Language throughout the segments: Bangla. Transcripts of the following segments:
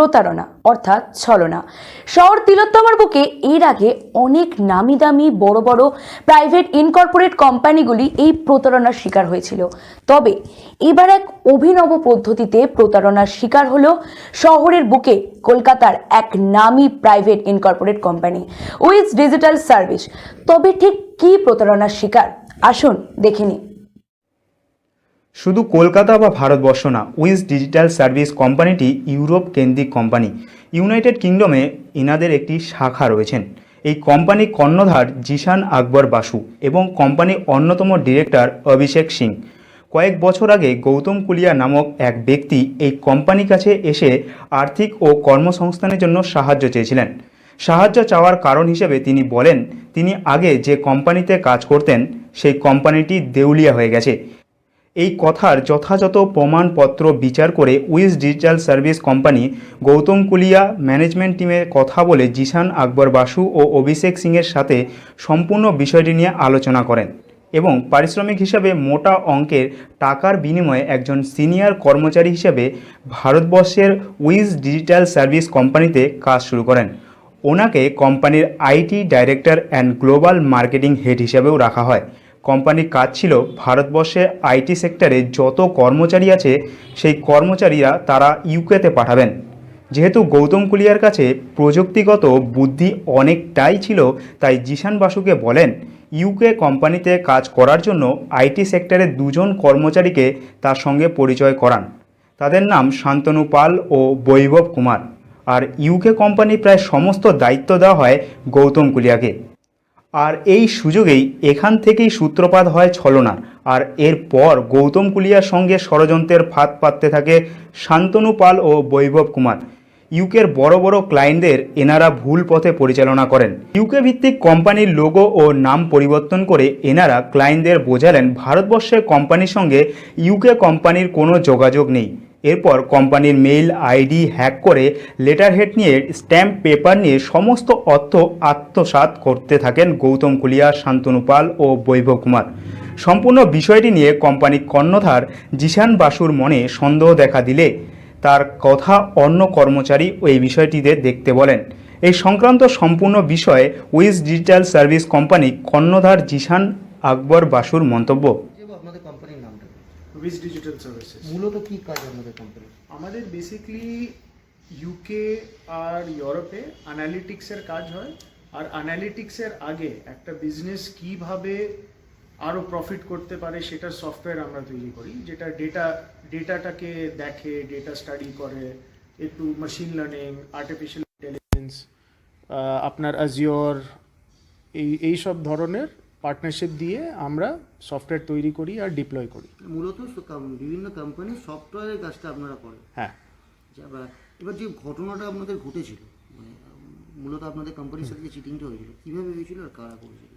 প্রতারণা অর্থাৎ ছলনা। শহর তিলোত্তমার বুকে এর আগে অনেক নামি দামি বড় বড় প্রাইভেট ইনকর্পোরেট কোম্পানিগুলি এই প্রতারণার শিকার হয়েছিল। তবে এবার এক অভিনব পদ্ধতিতে প্রতারণার শিকার হলো শহরের বুকে কলকাতার এক নামি private incorporate company Wiz digital Service. তবে ঠিক কি প্রতারণার শিকার, আসুন দেখে নিই। শুধু কলকাতা বা ভারতবর্ষ না, উইজ ডিজিটাল সার্ভিস কোম্পানিটি ইউরোপ কেন্দ্রিক কোম্পানি। ইউনাইটেড কিংডমে ইনাদের একটি শাখা রয়েছেন। এই কোম্পানি কর্ণধার জিশান আকবর বাসু এবং কোম্পানির অন্যতম ডিরেক্টর অভিষেক সিং। কয়েক বছর আগে গৌতম কুলিয়া নামক এক ব্যক্তি এই কোম্পানির কাছে এসে আর্থিক ও কর্মসংস্থানের জন্য সাহায্য চেয়েছিলেন। সাহায্য চাওয়ার কারণ হিসেবে তিনি বলেন, তিনি আগে যে কোম্পানিতে কাজ করতেন সেই কোম্পানিটি দেউলিয়া হয়ে গেছে। এই কথার যথাযথ প্রমাণপত্র বিচার করে Wiz digital service company Gautam Kulia management টিমে কথা বলে জিশান আকবর বাসু ও অভিষেক সিংয়ের সাথে সম্পূর্ণ বিষয়টি নিয়ে আলোচনা করেন এবং পারিশ্রমিক হিসাবে মোটা অঙ্কের টাকার বিনিময়ে একজন সিনিয়র কর্মচারী হিসেবে ভারতবর্ষের উইজ ডিজিটাল সার্ভিস কোম্পানিতে কাজ শুরু করেন। ওনাকে কোম্পানির IT director and global marketing head হিসেবেও রাখা হয়। কোম্পানির কাজ ছিল ভারতবর্ষে আইটি সেক্টরে যত কর্মচারী আছে সেই কর্মচারীরা তারা ইউকেতে পাঠাবেন। যেহেতু গৌতম কুলিয়ার কাছে প্রযুক্তিগত বুদ্ধি অনেকটাই ছিল, তাই জিশান বাসুকে বলেন ইউকে কোম্পানিতে কাজ করার জন্য আইটি সেক্টরের দুজন কর্মচারীকে তার সঙ্গে পরিচয় করান। তাদের নাম শান্তনু পাল ও বৈভব কুমার। আর ইউকে কোম্পানি প্রায় সমস্ত দায়িত্ব দেওয়া হয় গৌতম কুলিয়াকে। আর এই সুযোগেই এখান থেকেই সূত্রপাত হয় ছলনার। আর এরপর গৌতম কুলিয়ার সঙ্গে ষড়যন্ত্রের ফাঁদ পাততে থাকে শান্তনু পাল ও বৈভব কুমার। ইউকের বড় বড় ক্লায়েন্টদের এনারা ভুল পথে পরিচালনা করেন। ইউকে ভিত্তিক কোম্পানির লোগো ও নাম পরিবর্তন করে এনারা ক্লায়েন্টদের বোঝালেন ভারতবর্ষের কোম্পানির সঙ্গে ইউকে কোম্পানির কোনো যোগাযোগ নেই। এরপর কোম্পানির মেইল আইডি হ্যাক করে লেটার হেড নিয়ে স্ট্যাম্প পেপার নিয়ে সমস্ত অর্থ আত্মসাৎ করতে থাকেন গৌতম কুলিয়া, শান্তনু পাল ও বৈভব কুমার। সম্পূর্ণ বিষয়টি নিয়ে কোম্পানির কর্ণধার জিশান বাসুর মনে সন্দেহ দেখা দিলে তার কথা অন্য কর্মচারী এই বিষয়টিতে দেখতে বলেন। এই সংক্রান্ত সম্পূর্ণ বিষয়ে উইজ ডিজিটাল সার্ভিস কোম্পানি কর্ণধার জিশান আকবর বাসুর মন্তব্য। আপনাদের কোম্পানির নামটা উইজ ডিজিটাল সার্ভিসেস। মূলত কি কাজ আপনাদের কোম্পানি? আমাদের বেসিকলি ইউকে আর ইউরোপে অ্যানালিটিক্সের কাজ হয়। আর অ্যানালিটিক্সের আগে একটা বিজনেস কিভাবে আরও প্রফিট করতে পারে সেটার সফটওয়্যার আমরা তৈরি করি, যেটা ডেটাটাকে দেখে, ডেটা স্টাডি করে, একটু মেশিন লার্নিং, আর্টিফিশিয়াল ইন্টেলিজেন্স, আপনার অ্যাজিওর, এই সব ধরনের পার্টনারশিপ দিয়ে আমরা সফটওয়্যার তৈরি করি আর ডিপ্লয় করি। মূলত বিভিন্ন কোম্পানির সফটওয়্যারের কাজটা আপনারা করেন। হ্যাঁ। এবার যে ঘটনাটা আপনাদের ঘটেছিল, মানে মূলত আপনাদের কোম্পানির সাথে যে চিটিংটা হয়েছিল, কীভাবে হয়েছিল আর কারা করেছিল?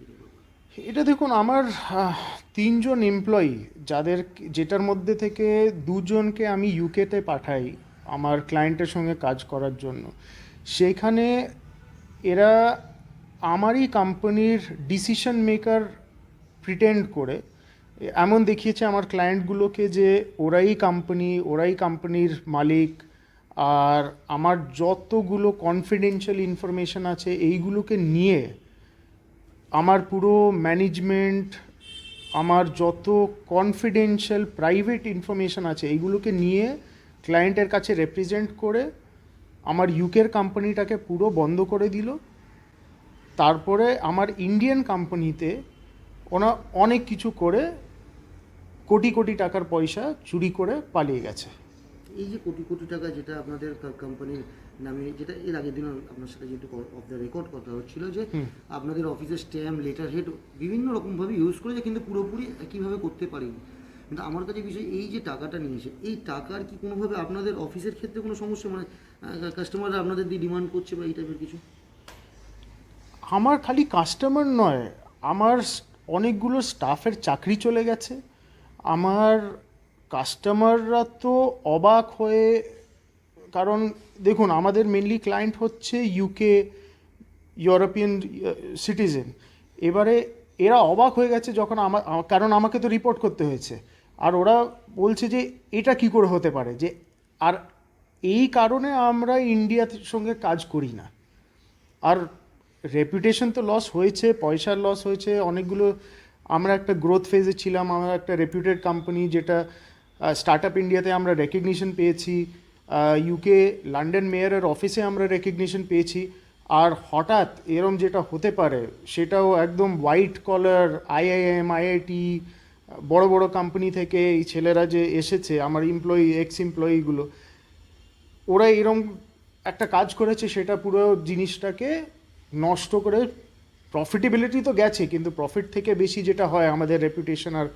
এটা দেখুন, আমার 3 জন এমপ্লয়ি, যেটার মধ্যে থেকে 2 জনকে আমি ইউকেতে পাঠাই আমার ক্লায়েন্টের সঙ্গে কাজ করার জন্য। সেইখানে এরা আমারই কোম্পানির ডিসিশন মেকার প্রিটেন্ড করে এমন দেখিয়েছে আমার ক্লায়েন্টগুলোকে যে ওরাই কোম্পানির মালিক, আর আমার যতগুলো কনফিডেন্সিয়াল ইনফরমেশন আছে এইগুলোকে নিয়ে আমার পুরো ম্যানেজমেন্ট, আমার যত কনফিডেন্সিয়াল প্রাইভেট ইনফরমেশন আছে এইগুলোকে নিয়ে ক্লায়েন্টের কাছে রিপ্রেজেন্ট করে আমার ইউকের কোম্পানিটাকে পুরো বন্ধ করে দিল। তারপরে আমার ইন্ডিয়ান কোম্পানিতে ওরা অনেক কিছু করে কোটি কোটি টাকার পয়সা চুরি করে পালিয়ে গেছে। এই যে কোটি কোটি টাকা যেটা আপনাদের কোম্পানির নামে, যেটা এর আগের দিন আপনার সাথে যেহেতু অফ দ্য রেকর্ড কথা হচ্ছিল যে আপনাদের অফিসের স্ট্যাম্প, লেটার হেড বিভিন্ন রকমভাবে ইউজ করেছে, কিন্তু পুরোপুরি কীভাবে করতে পারিনি। কিন্তু আমার কাছে বিষয়, এই যে টাকাটা নিয়েছে, এই টাকার কি কোনোভাবে আপনাদের অফিসের ক্ষেত্রে কোনো সমস্যা, মানে কাস্টমাররা আপনাদের দিয়ে ডিমান্ড করছে বা এই টাইপের কিছু? আমার খালি কাস্টমার নয়, আমার অনেকগুলো স্টাফের চাকরি চলে গেছে। আমার কাস্টমাররা তো অবাক হয়ে, কারণ দেখুন আমাদের মেনলি ক্লায়েন্ট হচ্ছে ইউকে, ইউরোপিয়ান সিটিজেন। এবারে এরা অবাক হয়ে গেছে যখন কারণ আমাকে তো রিপোর্ট করতে হয়েছে, আর ওরা বলছে যে এটা কি করে হতে পারে, যে আর এই কারণে আমরা ইন্ডিয়ার সঙ্গে কাজ করি না। আর রেপুটেশন তো লস হয়েছে, পয়সার লস হয়েছে অনেকগুলো। আমরা একটা গ্রোথ ফেজে ছিলাম, আমরা একটা রেপুটেড কোম্পানি, যেটা স্টার্ট আপ ইন্ডিয়াতে আমরা রেকগনিশন পেয়েছি, ইউকে লন্ডন মেয়রের অফিসে আমরা রেকগনিশন পেয়েছি। আর হঠাৎ এরম যেটা হতে পারে সেটাও একদম হোয়াইট কলার আইআইএম, আইআইটি, বড় বড় কোম্পানি থেকে এই ছেলেরা যে এসেছে, আমার এক্স এমপ্লয়িগুলো, ওরা এরম একটা কাজ করেছে, সেটা পুরো জিনিসটাকে নষ্ট করে। প্রফিটেবিলিটি তো গেছে, কিন্তু প্রফিট থেকে বেশি যেটা হয় আমাদের রেপুটেশন আর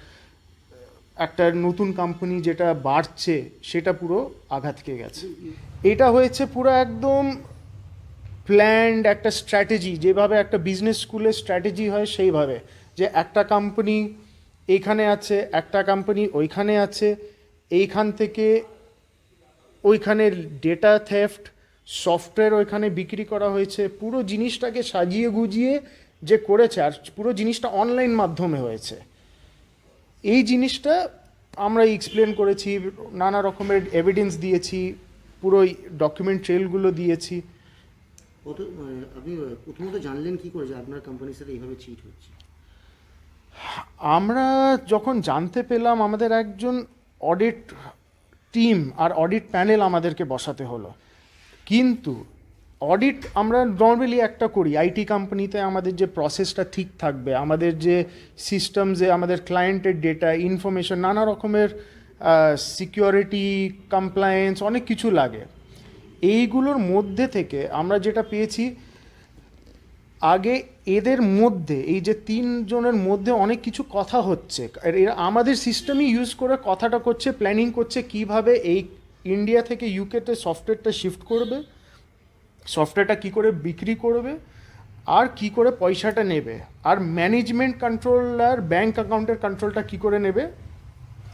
একটা নতুন কোম্পানি যেটা বাড়ছে সেটা পুরো আঘাত খেয়ে গেছে। এটা হয়েছে পুরো একদম প্ল্যান্ড একটা স্ট্র্যাটেজি, যেভাবে একটা বিজনেস স্কুলের স্ট্র্যাটেজি হয় সেইভাবে, যে একটা কোম্পানি এইখানে আছে, একটা কোম্পানি ওইখানে আছে, এইখান থেকে ওইখানে ডেটা থেফট, সফটওয়্যার ওইখানে বিক্রি করা হয়েছে। পুরো জিনিসটাকে সাজিয়ে গুজিয়ে যে করেছে, আর পুরো জিনিসটা অনলাইন মাধ্যমে হয়েছে। এই জিনিসটা আমরা এক্সপ্লেন করেছি, নানা রকমের এভিডেন্স দিয়েছি, পুরো ডকুমেন্ট ট্রেলগুলো দিয়েছি। আপনি প্রথমত জানলেন কি করে যে আপনার কোম্পানির সাথে এইভাবে চিট হচ্ছে? আমরা যখন জানতে পেলাম, আমাদের একজন অডিট টিম আর অডিট প্যানেল আমাদেরকে বসাতে হলো। কিন্তু অডিট আমরা নর্মালি একটা করি, আইটি কোম্পানিতে আমাদের যে প্রসেসটা ঠিক থাকবে, আমাদের যে সিস্টেম, যে আমাদের ক্লায়েন্টের ডেটা ইনফরমেশন, নানা রকমের সিকিউরিটি, কমপ্লায়েন্স, অনেক কিছু লাগে। এইগুলোর মধ্যে থেকে আমরা যেটা পেয়েছি, আগে এদের মধ্যে, এই যে তিনজনের মধ্যে অনেক কিছু কথা হচ্ছে, আর এরা আমাদের সিস্টেমই ইউজ করে কথাটা করছে, প্ল্যানিং করছে কিভাবে এই ইন্ডিয়া থেকে ইউকেতে সফটওয়্যারটা শিফট করবে, সফটওয়্যারটা কী করে বিক্রি করবে, আর কি করে পয়সাটা নেবে, আর ম্যানেজমেন্ট কন্ট্রোল আর ব্যাঙ্ক অ্যাকাউন্টের কন্ট্রোলটা কী করে নেবে,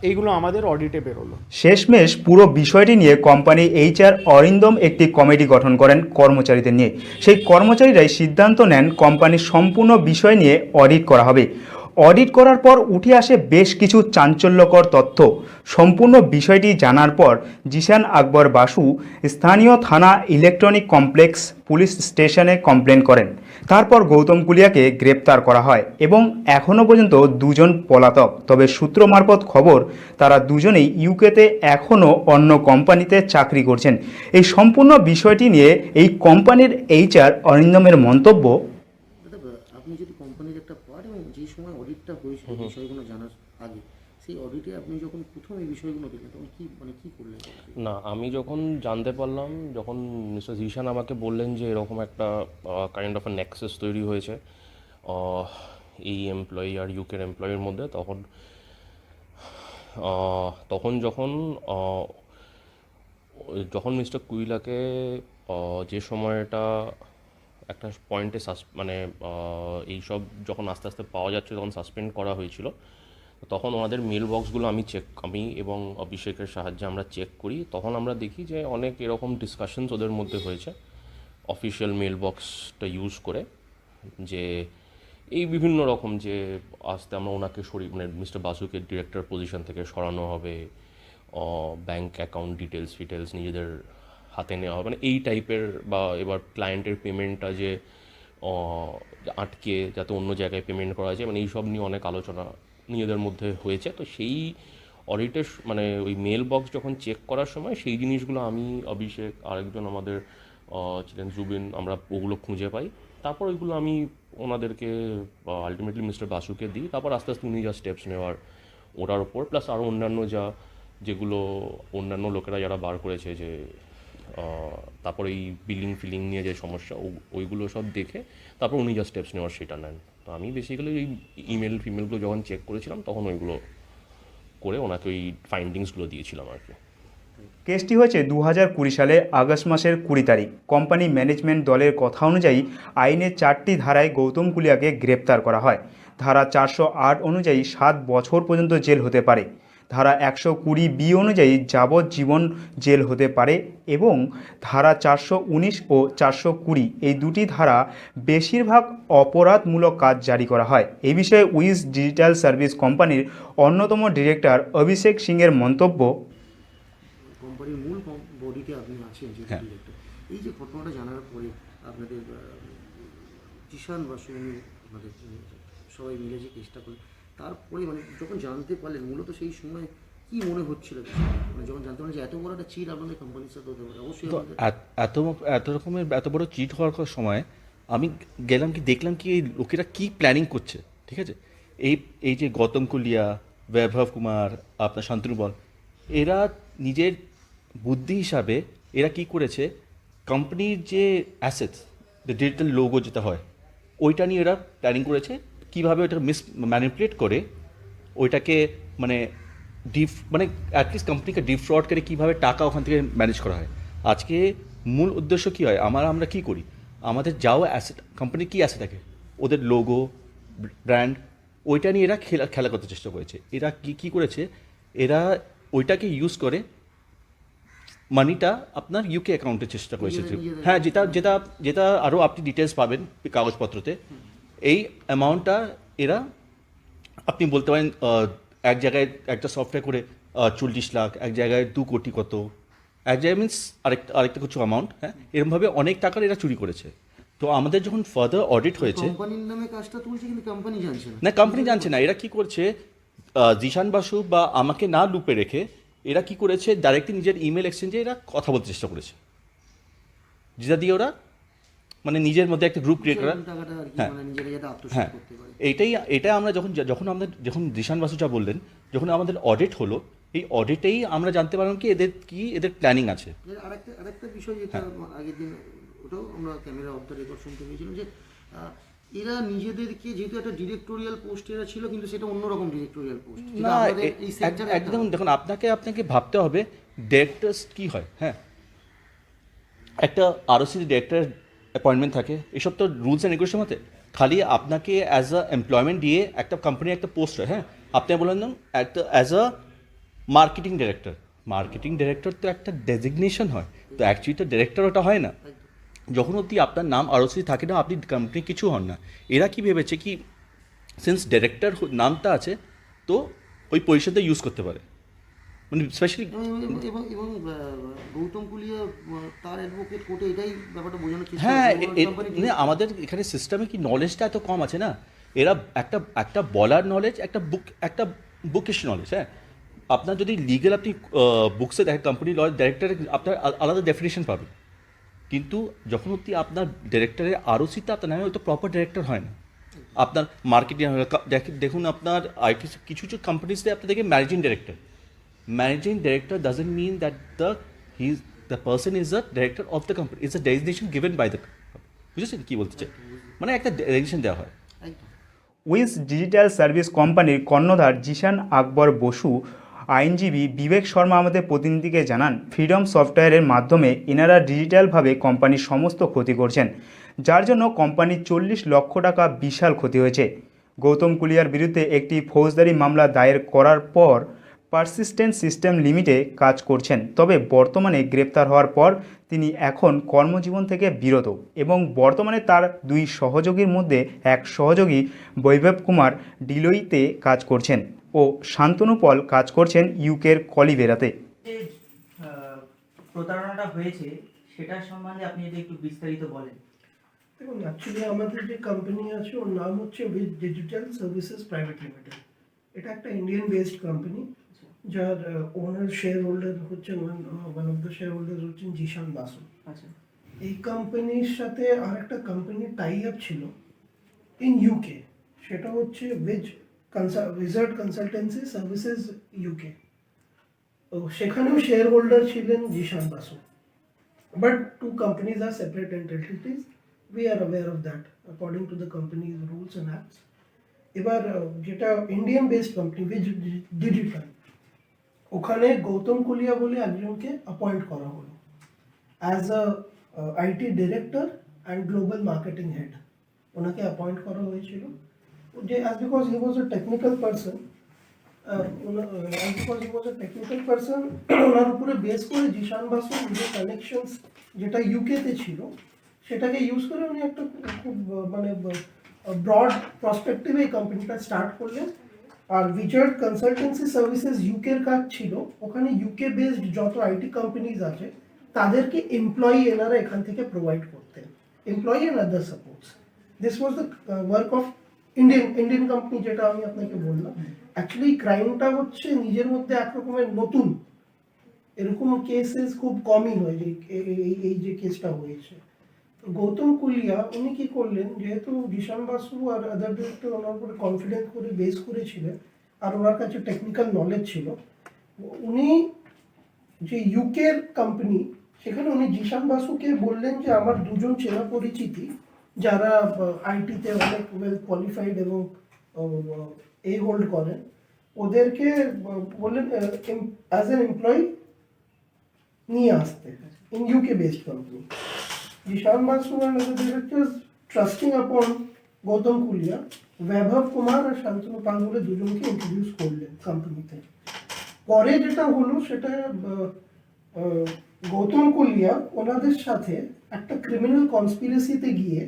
এইগুলো আমাদের অডিটে বেরোলো। শেষমেশ পুরো বিষয়টি নিয়ে কোম্পানি এইচআর অরিন্দম একটি কমিটি গঠন করেন কর্মচারীদের নিয়ে। সেই কর্মচারীরাই সিদ্ধান্ত নেন কোম্পানির সম্পূর্ণ বিষয় নিয়ে অডিট করা হবে। অডিট করার পর উঠে আসে বেশ কিছু চাঞ্চল্যকর তথ্য। সম্পূর্ণ বিষয়টি জানার পর জিশান আকবর বাসু স্থানীয় থানা ইলেকট্রনিক কমপ্লেক্স পুলিশ স্টেশনে কমপ্লেন করেন। তারপর গৌতম কুলিয়াকে গ্রেপ্তার করা হয় এবং এখনও পর্যন্ত দুজন পলাতক। তবে সূত্র মারফত খবর, তারা দুজনেই ইউকেতে এখনও অন্য কোম্পানিতে চাকরি করছেন। এই সম্পূর্ণ বিষয়টি নিয়ে এই কোম্পানির এইচআর অরিন্দমের মন্তব্য, দাদা, আপনি যদি কোম্পানির একটা পার্ট, এবং যে সময় অডিটটা হয়েছিল বিষয়গুলো জানার আগে, সেই অডিটে আপনি যখন প্রথম এই বিষয়গুলো দেখলেন তখন কি করলেন? না, আমি যখন জানতে পারলাম, যখন মিস্টার জিশান আমাকে বললেন যে এরকম একটা কাইন্ড অফ নেক্সাস তৈরি হয়েছে এই এমপ্লয়ি আর ইউকের এমপ্লয়ির মধ্যে, যখন মিস্টার কুইলাকে যে সময়টা একটা পয়েন্টে এইসব যখন আস্তে আস্তে পাওয়া যাচ্ছে, তখন সাসপেন্ড করা হয়েছিল, তখন ওনাদের মেল বক্সগুলো আমি এবং অভিষেকের সাহায্যে আমরা চেক করি। তখন আমরা দেখি যে অনেক এরকম ডিসকাশনস ওদের মধ্যে হয়েছে অফিসিয়াল মেল বক্সটা ইউজ করে, যে এই বিভিন্ন রকম, যে আস্তে আমরা ওনাকে মিস্টার বাসুকে ডিরেক্টর পজিশন থেকে সরানো হবে, ব্যাঙ্ক অ্যাকাউন্ট ডিটেলস নিজেদের হাতে নেওয়া হবে, এই টাইপের, বা এবার ক্লায়েন্টের পেমেন্টটা যে আটকে যাতে অন্য জায়গায় পেমেন্ট করা যায়, এইসব নিয়ে অনেক আলোচনা নিজেদের মধ্যে হয়েছে। তো সেই অডিটের ওই মেল বক্স যখন চেক করার সময় সেই জিনিসগুলো আমি, অভিষেক, আরেকজন আমাদের ছিলেন জুবিন, আমরা ওগুলো খুঁজে পাই। তারপর ওইগুলো আমি ওনাদেরকে আলটিমেটলি মিস্টার বাসুকে দিই। তারপর আস্তে আস্তে উনি যা স্টেপস নেওয়ার ওটার ওপর, প্লাস আরও অন্যান্য যেগুলো অন্যান্য লোকেরা যারা বার করেছে, যে তারপর এই ফিলিং নিয়ে যে সমস্যা, ওইগুলো সব দেখে তারপর উনি যা স্টেপস নেওয়ার সেটা নেন। তো আমি বেসিক্যালি এই ফিমেলগুলো যখন চেক করেছিলাম, তখন ওইগুলো করে ওনাকে ওই ফাইন্ডিংসগুলো দিয়েছিলাম আর কি। কেসটি হয়েছে 2020 সালে আগস্ট মাসের 20 তারিখ। কোম্পানি ম্যানেজমেন্ট দলের কথা অনুযায়ী আইনের 4টি ধারায় গৌতম কুলিয়াকে গ্রেপ্তার করা হয়। ধারা 408 অনুযায়ী 7 বছর পর্যন্ত জেল হতে পারে। ধারা 120B অনুযায়ী যাবজ্জীবন জেল হতে পারে এবং ধারা 419 ও 420 এই দুটি ধারা বেশিরভাগ অপরাধমূলক কাজ জারি করা হয়। এই বিষয়ে উইজ ডিজিটাল সার্ভিস কোম্পানির অন্যতম ডিরেক্টর অভিষেক সিংয়ের মন্তব্য, কোম্পানির মূল অডিটে আপনি আছেন যে হ্যাঁ। ডিরেক্টর, এই যে ঘটনাটা জানার পরে আপনাদের জিশান বা সৌমি আপনাদের সবাই মিলে যে চেষ্টা করে, তারপরে মানে যখন জানতে পারলেন মূলত সেই সময় কি মনে হচ্ছিল মানে যখন জানতে পারলেন যে এত বড় একটা চিট আপনাদের কোম্পানির সাথে হতে পারে? অবশ্যই তো আমাদের এত এত রকমের এত বড় চিট হওয়ার সময় আমি গেলাম কি দেখলাম কি এই লোকেরা কি প্ল্যানিং করছে, ঠিক আছে। এই এই যে গৌতম কুলিয়া, বৈভব কুমার, আপনার শান্তনু বল, এরা নিজের বুদ্ধি হিসাবে এরা কি করেছে, কোম্পানির যে অ্যাসেটস, ডিজিটাল লোগো যেটা হয় ওইটা নিয়ে এরা প্ল্যানিং করেছে কীভাবে ওইটা ম্যানিপুলেট করে ওইটাকে মানে মানে অ্যাটলিস্ট কোম্পানিকে ডিফ্রড করে কীভাবে টাকা ওখান থেকে ম্যানেজ করা হয়। আজকে মূল উদ্দেশ্য কী হয়, আমরা কী করি, আমাদের যাও অ্যাসেট, কোম্পানির কী অ্যাসেট থাকে, ওদের লোগো, ব্র্যান্ড, ওইটা নিয়ে এরা খেলা করতে চেষ্টা করেছে। এরা কী করেছে, এরা ওইটাকে ইউজ করে মানিটা আপনার ইউকে অ্যাকাউন্টে চেষ্টা করেছে। হ্যাঁ, যেটা যেটা যেটা আরও আপনি ডিটেলস পাবেন কাগজপত্রতে। এই অ্যামাউন্টটা এরা আপনি বলতে পারেন এক জায়গায় একটা সফটওয়্যার করে 40 লাখ, এক জায়গায় 2 কোটি কত, এক জায়গায় মিনস আরেকটা কিছু অ্যামাউন্ট, হ্যাঁ, এরকমভাবে অনেক টাকার এরা চুরি করেছে। তো আমাদের যখন ফার্দার অডিট হয়েছে, কোম্পানির নামে কাজটা তুলছে কিন্তু কোম্পানি জানছে না। না কোম্পানি জানছে না, এরা কি করছে, জিশান বাসু বা আমাকে না লুপে রেখে এরা কি করেছে, ডাইরেক্টলি নিজের ইমেল এক্সচেঞ্জে এরা কথা বলতে চেষ্টা করেছে, যেটা দিয়ে ওরা মানে নিজের মধ্যে একটা গ্রুপ ক্রিয়েট করা। টাকাটা আর কি হ্যাঁ। মানে নিজেরা যাতে আত্মসাৎ হ্যাঁ, করতে পারে। এটা আমরা যখন জিশান বাসু যা বললেন, যখন আমাদের অডিট হলো, এই অডিটেই আমরা জানতে পারলাম কি এদের প্ল্যানিং আছে। আরেকটা বিষয় যেটা আগের দিন ওটাও আমরা ক্যামেরা অফ দ্য রেকর্ড শুনতে পেয়েছিলাম যে এরা নিজেদেরকে যেহেতু একটা ডিরেক্টোরিয়াল পোস্ট এরা ছিল, কিন্তু সেটা অন্যরকম ডিরেক্টোরিয়াল পোস্ট না, একদম দেখুন, আপনাকে ভাবতে হবে ডিরেক্টরস কি হয়। হ্যাঁ, একটা আরওসি ডিরেক্টর অ্যাপয়েন্টমেন্ট থাকে, এসব তো রুলস অ্যান্ড রেগুলেশন মতে খালি আপনাকে অ্যাজ আ এমপ্লয়মেন্ট দিয়ে একটা কোম্পানির একটা পোস্ট হয়। হ্যাঁ, আপনি বললেন একটা অ্যাজ আ মার্কেটিং ডিরেক্টর তো একটা ডেজিগনেশন হয়, তো অ্যাকচুয়ালি তো ডিরেক্টর ওটা হয় না। যখন অবধি আপনার নাম আরওসি থাকে না, আপনি কোম্পানি কিছু হন না। এরা কি ভেবেছে কি, সিন্স ডিরেক্টর নামটা আছে তো ওই পজিশনটা ইউজ করতে পারে, মানে স্পেশালি। এবং গৌতম কুলিয়া তার অ্যাডভোকেট কোর্টে এটাই ব্যাপারটা বোঝানোর চেষ্টা হ্যাঁ, করছে। আমাদের এখানে সিস্টেমে কি নলেজটা এত কম আছে না, এরা একটা বলার নলেজ, একটা বুকিশ নলেজ। হ্যাঁ, আপনার যদি লিগেল আপনি বুকসে দেখেন, কোম্পানি ল ডিরেক্টরের আপনার আলাদা ডেফিনেশন পাবেন, কিন্তু যখন অব্দি আপনার ডিরেক্টরের আরওসিটা আপনার নামে, ওই তো প্রপার ডিরেক্টর হয় না। আপনার মার্কেটিং দেখুন, আপনার আইটি কিছু কিছু কোম্পানিজতে আপনি দেখেন managing director doesn't mean that the person is the director of the company, is the designation given by the, বুঝেছেন কী বলতে চাই, মানে একটা ডেজিগনেশন দেওয়া হয়। একদম। উইন্স ডিজিটাল সার্ভিস কোম্পানির কর্ণধার জিশান আকবর বসু আইনজীবী বিবেক শর্মা আমাদের প্রতিনিধিকে জানান, ফ্রিডম সফটওয়্যারের মাধ্যমে এনারা ডিজিটালভাবে কোম্পানির সমস্ত ক্ষতি করছেন, যার জন্য কোম্পানির 40 লক্ষ টাকা বিশাল ক্ষতি হয়েছে। গৌতম কুলিয়ার বিরুদ্ধে একটি ফৌজদারি মামলা দায়ের করার পর পারসিস্টেন্ট সিস্টেম লিমিটে কাজ করছেন, তবে বর্তমানে গ্রেপ্তার হওয়ার পর তিনি এখন কর্মজীবন থেকে বিরত এবং বর্তমানে তার 2 সহযোগীর মধ্যে এক সহযোগী বৈভব কুমার ডিলোইতে কাজ করছেন ও শান্তনু পল কাজ করছেন ইউকের কলিবেরাতে। যে প্রতারণাটা হয়েছে সেটার সম্বন্ধে আপনি যদি একটু বিস্তারিত বলেন। দেখুন, অ্যাকচুয়ালি আমাদের যে কোম্পানি আছে ওর নাম হচ্ছে with digital services private limited. এটা একটা ইন্ডিয়ান বেসড কোম্পানি, যার ওনার শেয়ার হোল্ডার হচ্ছেন one of the share holder হচ্ছেন জিশান বাসু। আচ্ছা, এই কোম্পানির সাথে আর একটা কোম্পানির টাই আপ ছিল ইন ইউকে, সেটা হচ্ছে উইজার্ড কনসালটেন্সি সার্ভিসেস ইউকে। তো সেখানেও শেয়ার হোল্ডার ছিলেন Zeeshan Basu, but 2 companies are separate entities. We are aware of that according to the company's rules and acts. এবার যেটা Indian based company which digital, ওখানে গৌতম কুলিয়া বলে একজনকে অ্যাপয়েন্ট করা হলো as a IT director and global marketing head. ওনাকে অ্যাপয়েন্ট করা হয়েছিল যে as because he was a technical person, ওনার উপরে বেস করে জিশান বাসু নিজের কানেকশনস যেটা ইউকেতে ছিল সেটাকে ইউজ করে উনি একটা খুব মানে ব্রড প্রসপেক্টিভে এই কোম্পানিটা স্টার্ট করলেন। আর উইজার্ড কনসালটেন্সি সার্ভিসেস ইউকের কাজ ছিল, ওখানে ইউকে বেসড যত আইটি কোম্পানিজ আছে তাদেরকে এমপ্লয়ি এনারা এখান থেকে প্রোভাইড করতেন, employee and other supports. This was the work of Indian company, যেটা আমি আপনাকে বললাম। অ্যাকচুয়ালি ক্রাইমটা হচ্ছে নিজের মধ্যে একরকমের নতুন, এরকম কেসেস খুব কমই হয় যে এই যে কেসটা হয়েছে। তো গৌতম কুলিয়া উনি কি করলেন, যেহেতু জিশান বাসু আর আদার ডিরেক্টর ওনার উপরে কনফিডেন্স করে বেস করেছিলেন আর ওনার কাছে টেকনিক্যাল নলেজ ছিল, উনি যে ইউকের কোম্পানি সেখানে উনি জিশান বাসুকে বললেন যে আমার দুজন চেনা পরিচিতি যারা আইটিতে অনেক ওয়েল কোয়ালিফাইড এবং হোল্ড করেন, ওদেরকে বললেন অ্যাজ এন এমপ্লয়ি নিয়ে আসতে in UK based company. Zishan Basu and other directors trusting upon Gautam Kulia, Vaibhav Kumar আর শান্তনু পাল বলে দুজনকে ইন্ট্রোডিউস করলেন কোম্পানিতে। পরে যেটা হলো সেটা গৌতম কুলিয়া ওনাদের সাথে একটা ক্রিমিনাল কনস্পিরেসিতে গিয়ে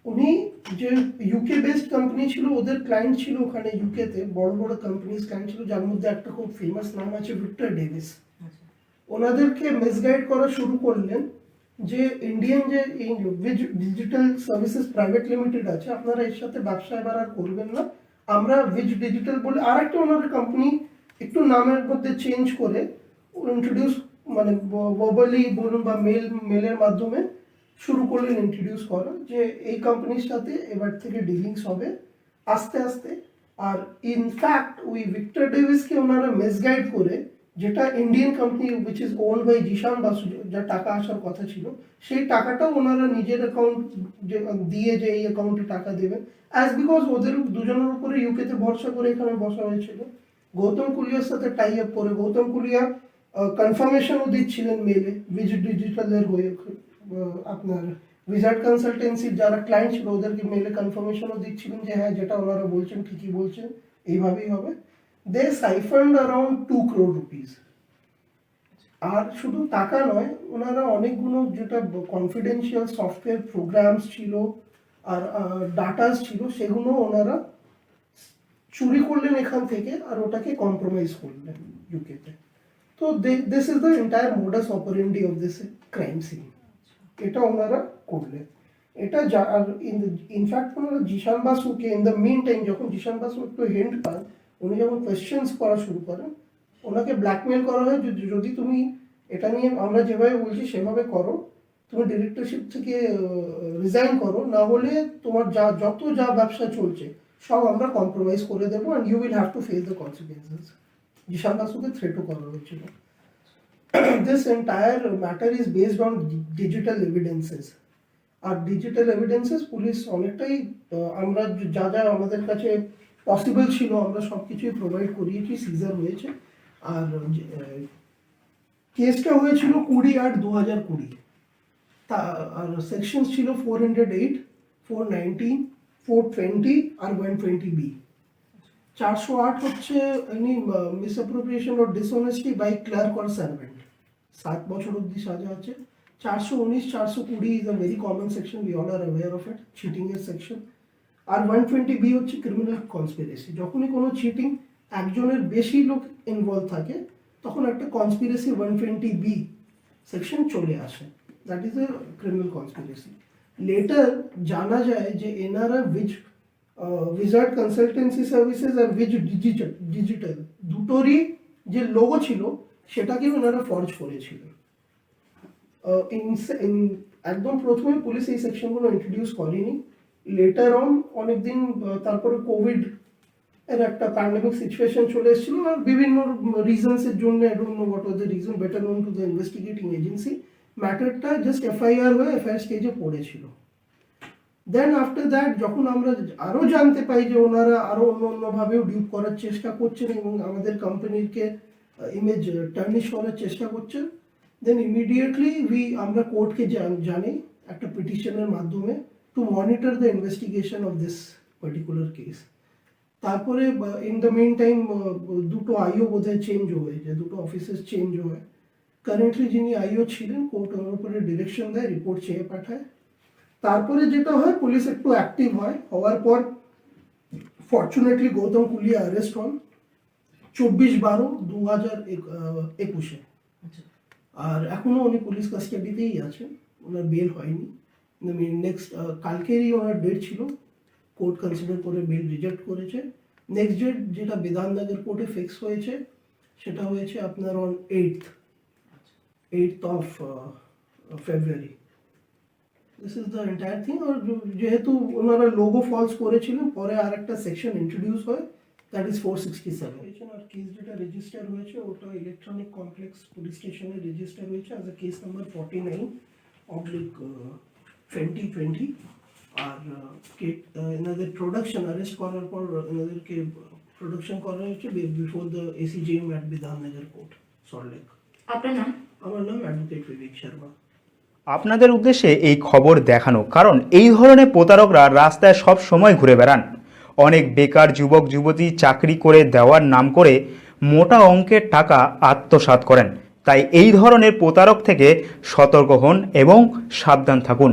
উনি যে ইউকে বেসড কোম্পানি ছিল, ওদের ক্লায়েন্ট ছিল ওখানে ইউকেতে বড় বড় কোম্পানিজ ক্লায়েন্ট ছিল, যার মধ্যে একটা খুব ফেমাস নাম আছে ভিক্টর ডেভিস। ওনাদেরকে মিসগাইড করা শুরু করলেন যে ইন্ডিয়ান যে ডিজিটাল সার্ভিসেস প্রাইভেট লিমিটেড আছে, আপনারা এর সাথে ব্যবসা এবার আর করবেন না, আমরা উইজ ডিজিটাল বলে আর একটা ওনাদের কোম্পানি একটু নামের মধ্যে চেঞ্জ করে ইন্ট্রোডিউস, মানে ভার্বালি বলুন বা মেলের মাধ্যমে শুরু করলেন ইন্ট্রোডিউস করা যে এই কোম্পানির সাথে এবার থেকে ডিলিংস হবে আস্তে আস্তে। আর ইনফ্যাক্ট ওই ভিক্টর ডেভিসকে ওনারা মিসগাইড করে, যেটা Indian company which is owned by Zeeshan Basu, যা টাকা আসার কথা ছিল, সেই টাকাটাও ওনারা নিজের অ্যাকাউন্ট দিয়ে যে এই অ্যাকাউন্টে টাকা দেবেন, অ্যাজ বিকজ ওদের দুজনের উপরে ইউকেতে ভরসা করে এখানে বসা হয়েছিল। গৌতম কুলিয়ার সাথে টাই আপ করে গৌতম কুলিয়া কনফার্মেশনও দিচ্ছিলেন মেলে উইজ ডিজিটালের হয়ে, আপনার উইজার্ড কনসালটেন্সির যারা ক্লায়েন্ট ছিল ওদেরকে মেলে কনফার্মেশনও দিচ্ছিলেন যে হ্যাঁ যেটা ওনারা বলছেন ঠিকই বলছেন, এইভাবেই হবে। দে সাইফান্ড অ্যারাউন্ড 2 crore rupees। আর শুধু টাকা নয়, ওনারা অনেকগুলো যেটা কনফিডেন্সিয়াল সফটওয়্যার প্রোগ্রামস ছিল আর ডাটাস ছিল, সেগুলো ওনারা চুরি করলেন এখান থেকে আর ওটাকে কম্প্রোমাইজ করলেন ইউকেতে। তো this is the entire modus operandi of this crime scene, এটা ওনারা করলেন। এটা আর ইনফ্যাক্ট ওনারা জিশান বাসুকে ইন দ্য মিন টাইম, যখন জিশান বাসু একটু হেন্ড পান, উনি যখন কোয়েশ্চেন্স করা শুরু করেন, ওনাকে ব্ল্যাকমেল করা হয় যদি তুমি এটা নিয়ে আমরা যেভাবে বলছি সেভাবে করো, তুমি ডিরেক্টরশিপ থেকে রিজাইন করো, না হলে তোমার যত ব্যবসা চলছে সব আমরা কম্প্রোমাইজ করে দেবো and you will have to face the consequences. Zishan বাসুকে থ্রেটও করা হয়েছিল। This entire matter is based on digital evidences. আর ডিজিটাল এভিডেন্সেস পুলিশ অনেকটাই আমরা যা যা আমাদের কাছে পসিবল ছিল আমরা সব কিছুই প্রোভাইড করিয়েছি, সিজার হয়েছে। আর কেসটা হয়েছিল 20/8/2020, আর সেকশন ছিল 408, 419, 420 আর 120B। 408 হচ্ছে any misappropriation or dishonesty by clerk or servant, 7 বছর অবধি সাজা আছে। 419, 420 is a very common section, we all are aware of it, cheating এর সেকশন। আর 120B হচ্ছে ক্রিমিনাল কনস্পিরেসি, যখনই কোনো চিটিং একজনের বেশি লোক ইনভলভ থাকে তখন একটা কনস্পিরেসি 120B সেকশন চলে আসে, that is a criminal conspiracy. Letter জানা যায় যে এনারা উইজার্ড কনসালটেন্সি সার্ভিসেস আর ডিজিটাল দুটোরই যে লোগো ছিল সেটাকে ওনারা ফর্জ করেছিল। একদম প্রথমে পুলিশ এই সেকশনগুলো ইন্ট্রোডিউস করেনি, লেটার অন অনেকদিন তারপরে কোভিড এর একটা প্যান্ডেমিক সিচুয়েশন চলে এসেছিল আর বিভিন্ন রিজনসের জন্য, I don't know what was the reason, better known to the investigating agency, ম্যাটারটা জাস্ট এফআইআর হয়ে এফআইআর স্টেজে পড়েছিল। দেন আফটার দ্যাট যখন আমরা আরও জানতে পাই যে ওনারা আরও অন্যভাবেও ডিউপ করার চেষ্টা করছেন এবং আমাদের কোম্পানিকে ইমেজ টার্নিশ করার চেষ্টা করছেন, দেন ইমিডিয়েটলি আমরা কোর্টকে জানি একটা পিটিশনের মাধ্যমে two monitor the investigation of this particular case. তারপরে ইন দ্য মেইন টাইম দুটো আইও বোধহয় চেঞ্জ হয়েছে, দুটো অফিসেস চেঞ্জ হয়। কারেন্টলি যিনি আইও ছিলেন কোর্ট ওনার উপরে ডিরেকশন দেয়, রিপোর্ট চেয়ে পাঠায়। তারপরে যেটা হয় পুলিশ একটু অ্যাক্টিভ হয়, হওয়ার পর ফর্চুনেটলি গৌতম কুলিয়া অ্যারেস্ট হন 24/12/2021। আচ্ছা, আর এখনও উনি পুলিশ কাস্টাডিতেই আছেন, ওনার বেল হয়নি। নেক্সট কালকেরই ওনার ডেট ছিল, কোর্ট কনসিডার করে বেল রিজেক্ট করেছে। নেক্সট ডেট যেটা বিধাননগর কোর্টে ফিক্স হয়েছে সেটা হয়েছে আপনার on 8th of February. This is the entire thing. আর যেহেতু ওনারা লোগো ফলস করেছিলেন, পরে আর একটা সেকশন ইন্ট্রোডিউস হয়, দ্যাট ইজ 467। আর কেস যেটা রেজিস্টার হয়েছে ওটা ইলেকট্রনিক কমপ্লেক্স পুলিশ স্টেশনে রেজিস্টার হয়েছে অ্যাজ এ কেস নাম্বার 49/2020। আর এনাদের প্রোডাকশন অ্যারেস্ট করার পর এনাদেরকে প্রোডাকশন করা হয়েছে before the ACJM at Bidhannagar court, Salt Lake. আপনার নাম? আমার নাম অ্যাডভোকেট বিবেক শর্মা। আপনাদের উদ্দেশ্যে এই খবর দেখানো, কারণ এই ধরনের প্রতারকরা রাস্তায় সব সময় ঘুরে বেড়ান। অনেক বেকার যুবক যুবতী চাকরি করে দেওয়ার নাম করে মোটা অঙ্কের টাকা আত্মসাৎ করেন। তাই এই ধরনের প্রতারক থেকে সতর্ক হন এবং সাবধান থাকুন।